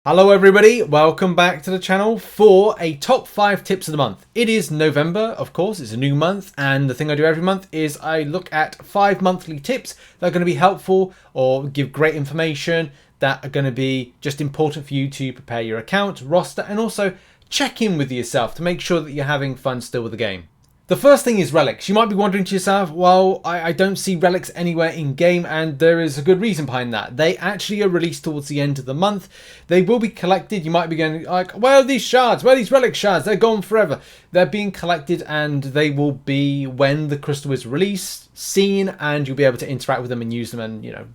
Hello everybody, welcome back to the channel for a top 5 tips of the month. It is November, of course, it's a new month, and the thing I do every month is I look at 5 monthly tips that are going to be helpful or give great information that are going to be just important for you to prepare your account, roster, and also check in with yourself to make sure that you're having fun still with the game. The first thing is relics. You might be wondering to yourself, well, I don't see relics anywhere in game, and there is a good reason behind that. They actually are released towards the end of the month. They will be collected. You might be going like, where are these shards? Where are these relic shards? They're gone forever. They're being collected and they will be, when the crystal is released, seen, and you'll be able to interact with them and use them and, you know,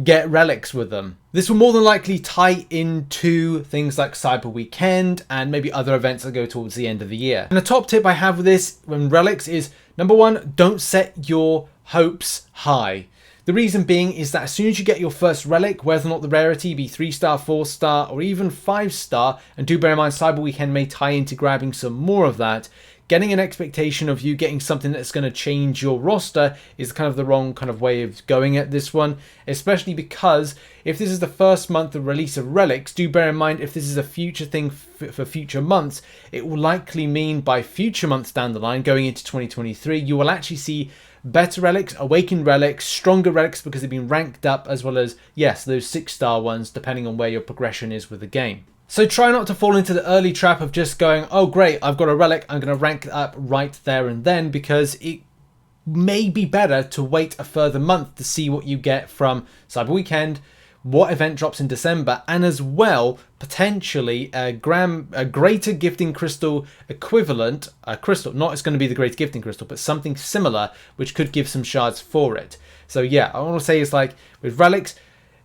get relics with them. This will more than likely tie into things like Cyberweekend and maybe other events that go towards the end of the year. And the top tip I have with this when relics is, number one, don't set your hopes high. The reason being is that as soon as you get your first relic, whether or not the rarity be 3-star, 4-star, or even 5-star, and do bear in mind Cyberweekend may tie into grabbing some more of that, getting an expectation of you getting something that's going to change your roster is kind of the wrong kind of way of going at this one, especially because if this is the first month of release of relics, do bear in mind if this is a future thing for future months, it will likely mean by future months down the line, going into 2023, you will actually see better relics, awakened relics, stronger relics because they've been ranked up, as well as, yes, those 6-star ones, depending on where your progression is with the game. So try not to fall into the early trap of just going, oh great, I've got a relic, I'm going to rank it up right there and then, because it may be better to wait a further month to see what you get from Cyberweekend, what event drops in December, and as well, potentially a greater gifting crystal equivalent, a crystal, not it's going to be the greater gifting crystal, but something similar, which could give some shards for it. So yeah, I want to say it's like, with relics,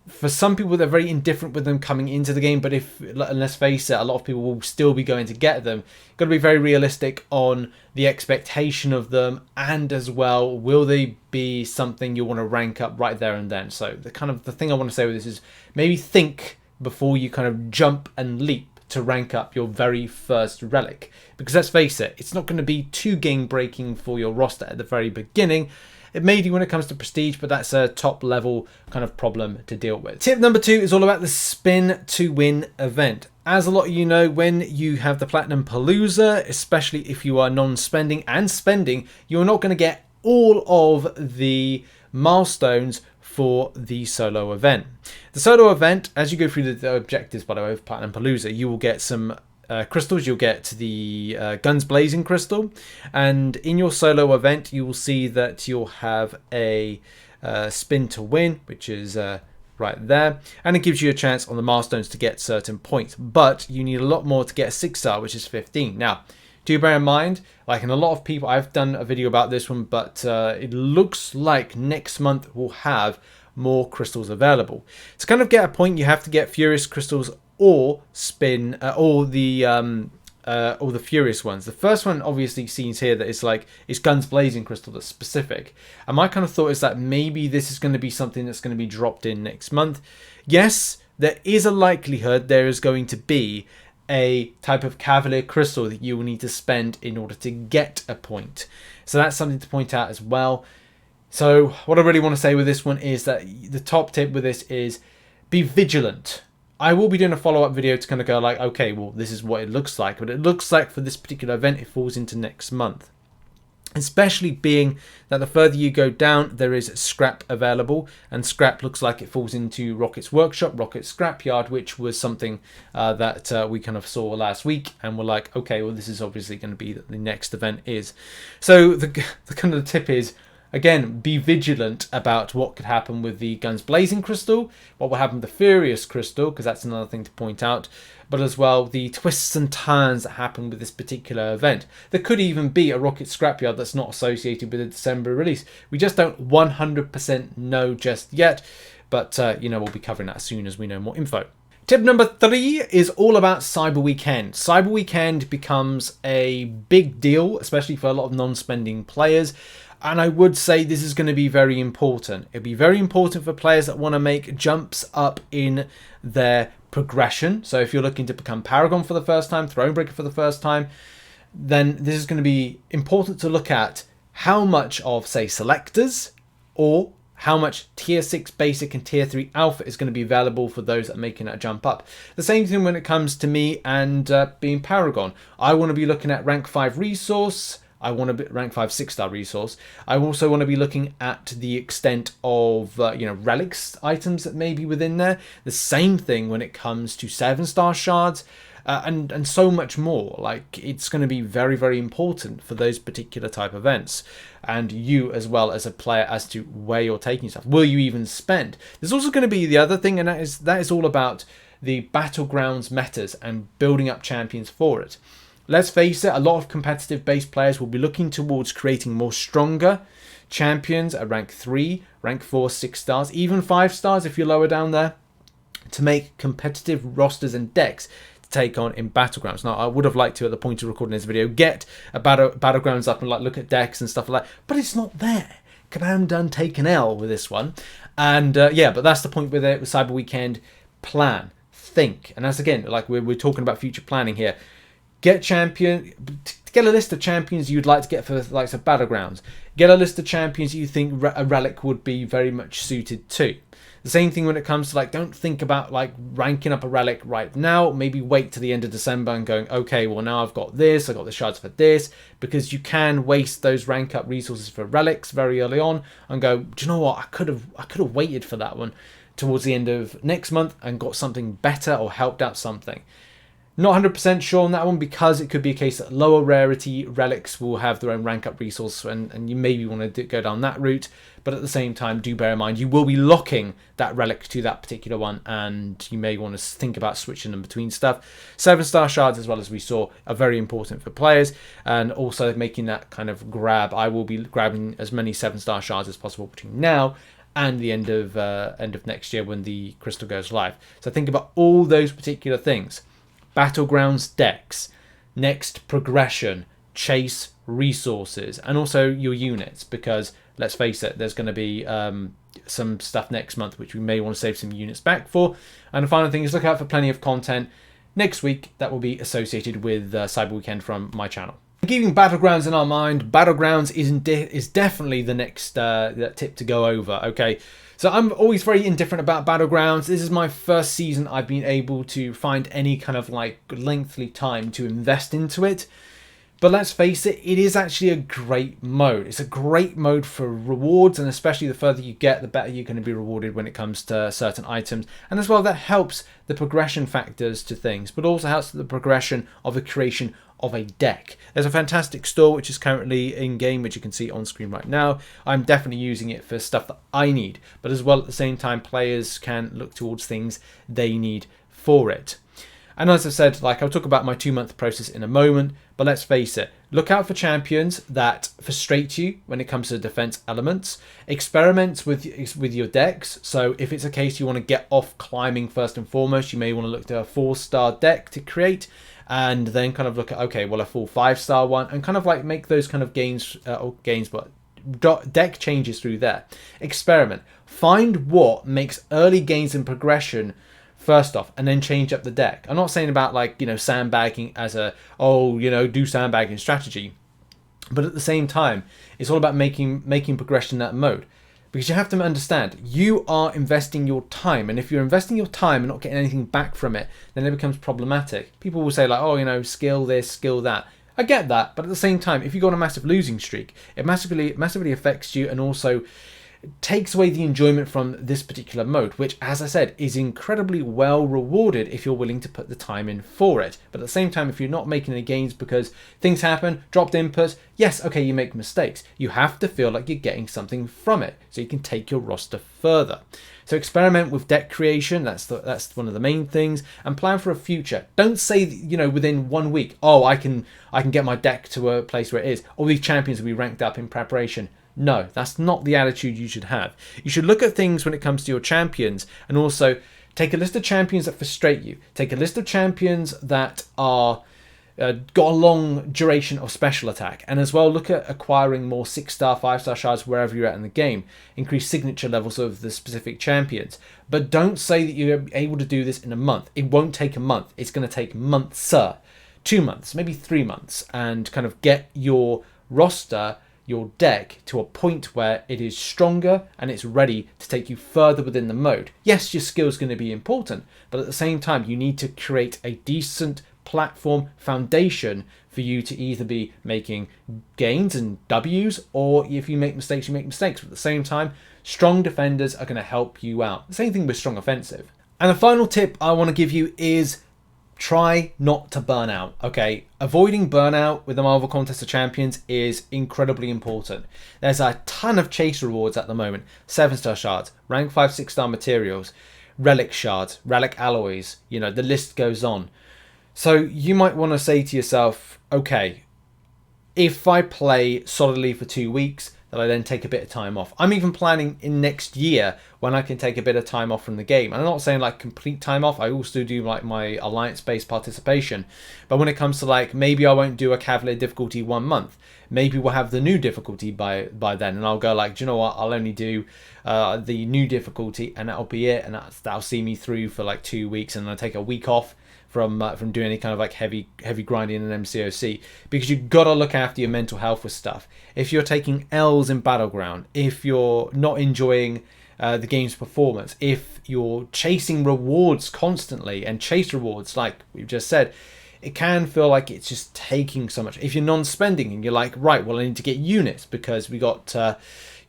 for some people, they're very indifferent with them coming into the game, but and let's face it, a lot of people will still be going to get them. You've got to be very realistic on the expectation of them, and as well, will they be something you want to rank up right there and then? So the thing I want to say with this is maybe think before you kind of jump and leap to rank up your very first relic, because let's face it, it's not going to be too game breaking for your roster at the very beginning. It may do when it comes to prestige, but that's a top level kind of problem to deal with. Tip number 2 is all about the spin to win event. As a lot of you know, when you have the Platinum Palooza, especially if you are non-spending and spending, you're not going to get all of the milestones for the solo event. The solo event, as you go through the objectives, by the way, of Platinum Palooza, you will get some crystals. You'll get the Guns Blazing crystal, and in your solo event you will see that you'll have a spin to win, which is right there, and it gives you a chance on the milestones to get certain points, but you need a lot more to get a 6-star, which is 15. Now do bear in mind, like in a lot of people, I've done a video about this one, but it looks like next month we'll have more crystals available. To kind of get a point, you have to get Furious crystals or spin or the Furious ones. The first one obviously seems here that it's Guns Blazing crystal that's specific, and my kind of thought is that maybe this is going to be something that's going to be dropped in next month. Yes, there is a likelihood there is going to be a type of Cavalier crystal that you will need to spend in order to get a point, so that's something to point out as well. So what I really want to say with this one is that the top tip with this is be vigilant. I will be doing a follow-up video to kind of go like, okay, well, this is what it looks like. But it looks like for this particular event, it falls into next month. Especially being that the further you go down, there is scrap available. And scrap looks like it falls into Rocket's Workshop, Rocket's Scrapyard, which was something that we kind of saw last week. And we're like, okay, well, this is obviously going to be the next event is. So the kind of the tip is, again, be vigilant about what could happen with the Guns Blazing crystal, what will happen with the Furious crystal, because that's another thing to point out, but as well the twists and turns that happen with this particular event. There could even be a Rocket Scrapyard that's not associated with the December release. We just don't 100% know just yet, but you know, we'll be covering that as soon as we know more info. Tip number 3 is all about Cyberweekend. Cyberweekend becomes a big deal, especially for a lot of non-spending players. And I would say this is going to be very important. It'll be very important for players that want to make jumps up in their progression. So if you're looking to become Paragon for the first time, Thronebreaker for the first time, then this is going to be important to look at how much of, say, selectors or how much tier 6 basic and tier 3 alpha is going to be available for those that are making that jump up. The same thing when it comes to me and being Paragon. I want to be looking at rank 5 resource. I want to be rank 5 6-star resource. I also want to be looking at the extent of relics items that may be within there. The same thing when it comes to 7-star shards. And so much more. Like, it's going to be very, very important for those particular type of events, and you as well as a player as to where you're taking stuff. Will you even spend? There's also going to be the other thing, and that is all about the Battlegrounds metas and building up champions for it. Let's face it, a lot of competitive based players will be looking towards creating more stronger champions at rank 3, rank 4, 6 stars, even 5 stars if you're lower down there, to make competitive rosters and decks take on in Battlegrounds. Now, I would have liked to, at the point of recording this video, get a Battlegrounds up and like look at decks and stuff like that, but it's not there. Command done, take an L with this one. And yeah, but that's the point with it, with Cyber Weekend. Plan, think, and as again, like we're talking about future planning here. Get a list of champions you'd like to get for the likes of Battlegrounds. Get a list of champions you think a relic would be very much suited to. The same thing when it comes to, like, don't think about like ranking up a relic right now. Maybe wait to the end of December and going, okay, well now I've got this, I've got the shards for this, because you can waste those rank up resources for relics very early on and go, do you know what? I could have waited for that one towards the end of next month and got something better or helped out something. Not 100% sure on that one, because it could be a case that lower rarity relics will have their own rank up resource, and you maybe want to go down that route. But at the same time, do bear in mind you will be locking that relic to that particular one, and you may want to think about switching them between stuff. 7-star shards, as well as we saw, are very important for players, and also making that kind of grab. I will be grabbing as many 7-star shards as possible between now and the end of next year when the crystal goes live. So think about all those particular things. Battlegrounds decks, next progression, chase resources, and also your units, because let's face it, there's going to be some stuff next month which we may want to save some units back for. And the final thing is look out for plenty of content next week that will be associated with Cyber Weekend from my channel. Keeping Battlegrounds in our mind, Battlegrounds is definitely the next tip to go over, okay? So I'm always very indifferent about Battlegrounds. This is my first season I've been able to find any kind of like lengthy time to invest into it. But let's face it, it is actually a great mode. It's a great mode for rewards, and especially the further you get, the better you're going to be rewarded when it comes to certain items. And as well, that helps the progression factors to things, but also helps the progression of the creation of a deck. There's a fantastic store which is currently in game, which you can see on screen right now. I'm definitely using it for stuff that I need, but as well at the same time, players can look towards things they need for it. And as I said, like, I'll talk about my 2-month process in a moment, but let's face it, look out for champions that frustrate you when it comes to defense elements. Experiment with your decks. So if it's a case you want to get off climbing first and foremost, you may want to look to a 4-star deck to create, and then kind of look at, okay, well, a full 5-star one, and kind of like make those kind of but deck changes through there. Experiment. Find what makes early gains in progression first off, and then change up the deck. I'm not saying about like, sandbagging as a, do sandbagging strategy. But at the same time, it's all about making progression in that mode. Because you have to understand, you are investing your time. And if you're investing your time and not getting anything back from it, then it becomes problematic. People will say like, skill this, skill that. I get that. But at the same time, if you go on a massive losing streak, it massively affects you, and also takes away the enjoyment from this particular mode, which, as I said, is incredibly well rewarded if you're willing to put the time in for it. But at the same time, if you're not making any gains because things happen, dropped inputs, yes, okay, you make mistakes. You have to feel like you're getting something from it so you can take your roster further. So experiment with deck creation. That's one of the main things, and plan for a future. Don't say, within 1 week, oh, I can get my deck to a place where it is. All these champions will be ranked up in preparation. No, that's not the attitude you should have. You should look at things when it comes to your champions, and also take a list of champions that frustrate you. Take a list of champions that are got a long duration of special attack, and as well look at acquiring more 6-star, 5-star shards wherever you're at in the game. Increase signature levels of the specific champions. But don't say that you're able to do this in a month. It won't take a month. It's going to take months, 2 months, maybe 3 months, and kind of get your roster your deck to a point where it is stronger and it's ready to take you further within the mode. Yes, your skill is going to be important, but at the same time, you need to create a decent platform foundation for you to either be making gains and W's, or if you make mistakes, you make mistakes. But at the same time, strong defenders are going to help you out. The same thing with strong offensive. And the final tip I want to give you is try not to burn out, okay? Avoiding burnout with the Marvel Contest of Champions is incredibly important. There's a ton of chase rewards at the moment. 7-star shards, rank 5, 6-star materials, relic shards, relic alloys, you know, the list goes on. So you might want to say to yourself, okay, if I play solidly for 2 weeks, that I then take a bit of time off. I'm even planning in next year when I can take a bit of time off from the game. And I'm not saying like complete time off. I also do like my alliance-based participation. But when it comes to like, maybe I won't do a Cavalier difficulty 1 month. Maybe we'll have the new difficulty by then. And I'll go like, do you know what? I'll only do the new difficulty and that'll be it. And that'll see me through for like 2 weeks. And I'll take a week off from doing any kind of like heavy grinding in MCOC, because you've got to look after your mental health with stuff. If you're taking L's in Battleground, if you're not enjoying the game's performance, if you're chasing rewards constantly, and chase rewards, like we've just said, it can feel like it's just taking so much. If you're non-spending and you're like, right, well, I need to get units because we got, I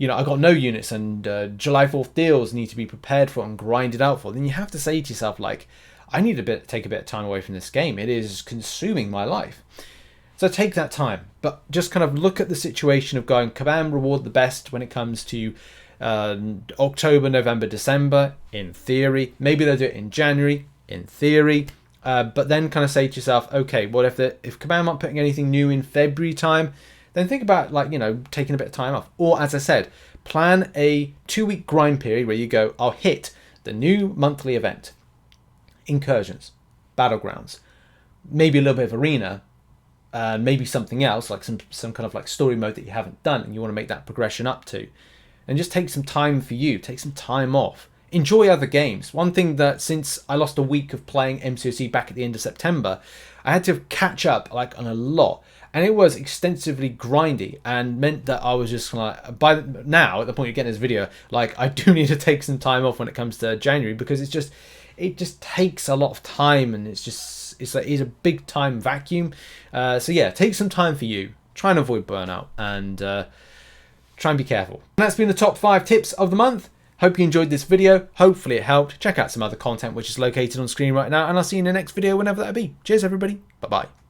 got no units, and July 4th deals need to be prepared for and grinded out for, then you have to say to yourself, like, I need to take a bit of time away from this game. It is consuming my life. So take that time, but just kind of look at the situation of going, Kabam reward the best when it comes to October, November, December, in theory. Maybe they'll do it in January, in theory. But then kind of say to yourself, okay, well, if Kabam aren't putting anything new in February time, then think about like, taking a bit of time off. Or as I said, plan a 2-week grind period where you go, I'll hit the new monthly event. Incursions, Battlegrounds, maybe a little bit of arena, maybe something else like some kind of like story mode that you haven't done and you want to make that progression up to, and just take some time for you, take some time off, enjoy other games. One thing that, since I lost a week of playing MCOC back at the end of September, I had to catch up like on a lot, and it was extensively grindy and meant that I was just like, by now at the point you're getting this video, like I do need to take some time off when it comes to January, because it just takes a lot of time, and it's a big time vacuum. So yeah, take some time for you. Try and avoid burnout, and try and be careful. And that's been the top 5 tips of the month. Hope you enjoyed this video. Hopefully it helped. Check out some other content which is located on screen right now, and I'll see you in the next video whenever that be. Cheers everybody. Bye bye.